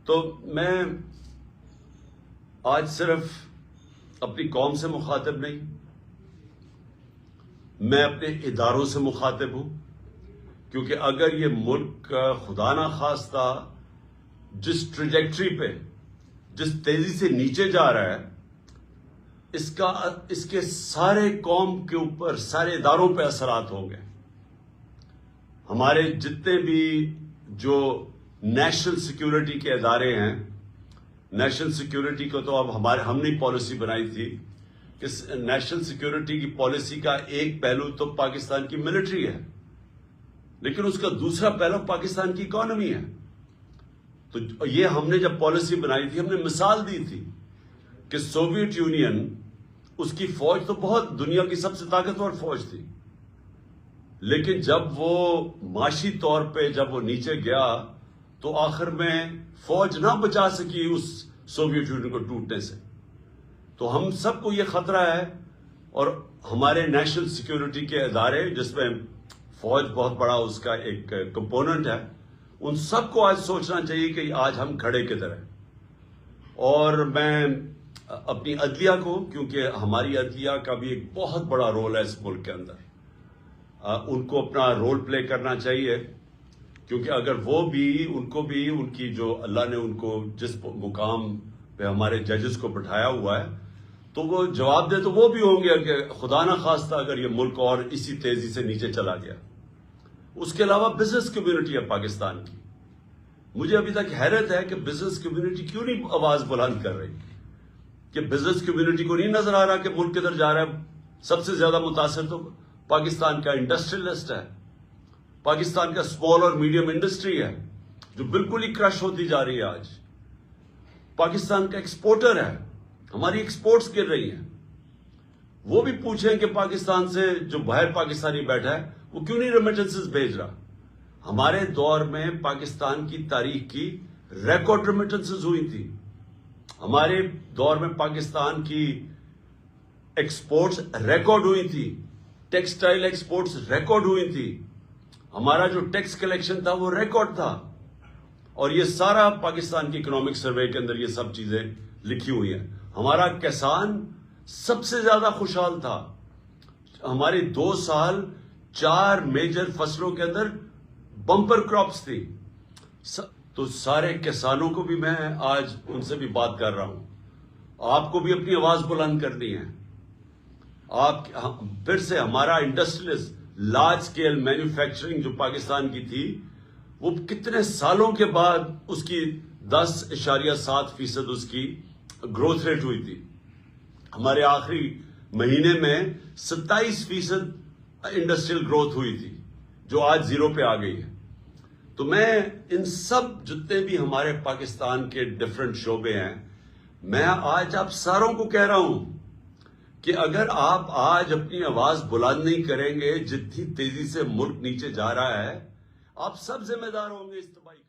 تو میں آج صرف اپنی قوم سے مخاطب نہیں، میں اپنے اداروں سے مخاطب ہوں، کیونکہ اگر یہ ملک خدا نہ خواستہ جس ٹریجیکٹری پہ، جس تیزی سے نیچے جا رہا ہے، اس کے سارے قوم کے اوپر، سارے اداروں پہ اثرات ہوں گے۔ ہمارے جتنے بھی جو نیشنل سیکیورٹی کے ادارے ہیں، نیشنل سیکیورٹی کو تو اب ہم نے پالیسی بنائی تھی کہ نیشنل سیکیورٹی کی پالیسی کا ایک پہلو تو پاکستان کی ملٹری ہے، لیکن اس کا دوسرا پہلو پاکستان کی اکانومی ہے۔ تو یہ ہم نے جب پالیسی بنائی تھی، ہم نے مثال دی تھی کہ سوویت یونین، اس کی فوج تو بہت دنیا کی سب سے طاقتور فوج تھی، لیکن جب وہ معاشی طور پہ جب وہ نیچے گیا تو آخر میں فوج نہ بچا سکی اس سوویت یونین کو ٹوٹنے سے۔ تو ہم سب کو یہ خطرہ ہے، اور ہمارے نیشنل سیکیورٹی کے ادارے جس میں فوج بہت بڑا اس کا ایک کمپوننٹ ہے، ان سب کو آج سوچنا چاہیے کہ آج ہم کھڑے کدھر ہیں۔ اور میں اپنی عدلیہ کو، کیونکہ ہماری عدلیہ کا بھی ایک بہت بڑا رول ہے اس ملک کے اندر، ان کو اپنا رول پلے کرنا چاہیے، کیونکہ اگر وہ بھی، ان کو بھی ان کی جو اللہ نے ان کو جس مقام پہ ہمارے ججز کو بٹھایا ہوا ہے، تو وہ جواب دے تو وہ بھی ہوں گے کہ خدا نہ خواستہ اگر یہ ملک اور اسی تیزی سے نیچے چلا گیا۔ اس کے علاوہ بزنس کمیونٹی ہے پاکستان کی، مجھے ابھی تک حیرت ہے کہ بزنس کمیونٹی کیوں نہیں آواز بلند کر رہی، کہ بزنس کمیونٹی کو نہیں نظر آ رہا کہ ملک کدھر جا رہا ہے۔ سب سے زیادہ متاثر تو پاکستان کا انڈسٹریلسٹ ہے، پاکستان کا اسمال اور میڈیم انڈسٹری ہے جو بالکل ہی کرش ہوتی جا رہی ہے آج۔ پاکستان کا ایکسپورٹر ہے، ہماری ایکسپورٹس گر رہی ہیں۔ وہ بھی پوچھیں کہ پاکستان سے جو باہر پاکستانی بیٹھا ہے وہ کیوں نہیں ریمیٹنسز بھیج رہا۔ ہمارے دور میں پاکستان کی تاریخ کی ریکارڈ ریمیٹنسز ہوئی تھی، ہمارے دور میں پاکستان کی ایکسپورٹس ریکارڈ ہوئی تھی، ٹیکسٹائل ایکسپورٹس ریکارڈ ہوئی تھی، ہمارا جو ٹیکس کلیکشن تھا وہ ریکارڈ تھا، اور یہ سارا پاکستان کی اکنامک سروے کے اندر یہ سب چیزیں لکھی ہوئی ہیں۔ ہمارا کسان سب سے زیادہ خوشحال تھا، ہمارے 2 سال 4 میجر فصلوں کے اندر بمپر کراپس تھی۔ تو سارے کسانوں کو بھی میں آج ان سے بھی بات کر رہا ہوں، آپ کو بھی اپنی آواز بلند کرنی ہے۔ آپ پھر سے ہمارا انڈسٹریلسٹ لارج سکیل مینوفیکچرنگ جو پاکستان کی تھی، وہ کتنے سالوں کے بعد اس کی 10.7% اس کی گروتھ ریٹ ہوئی تھی۔ ہمارے آخری مہینے میں 27% انڈسٹریل گروتھ ہوئی تھی، جو آج 0 پہ آ گئی ہے۔ تو میں ان سب جتنے بھی ہمارے پاکستان کے ڈیفرنٹ شعبے ہیں، میں آج آپ ساروں کو کہہ رہا ہوں کہ اگر آپ آج اپنی آواز بلند نہیں کریں گے، جتنی تیزی سے ملک نیچے جا رہا ہے، آپ سب ذمہ دار ہوں گے اس تباہی کا۔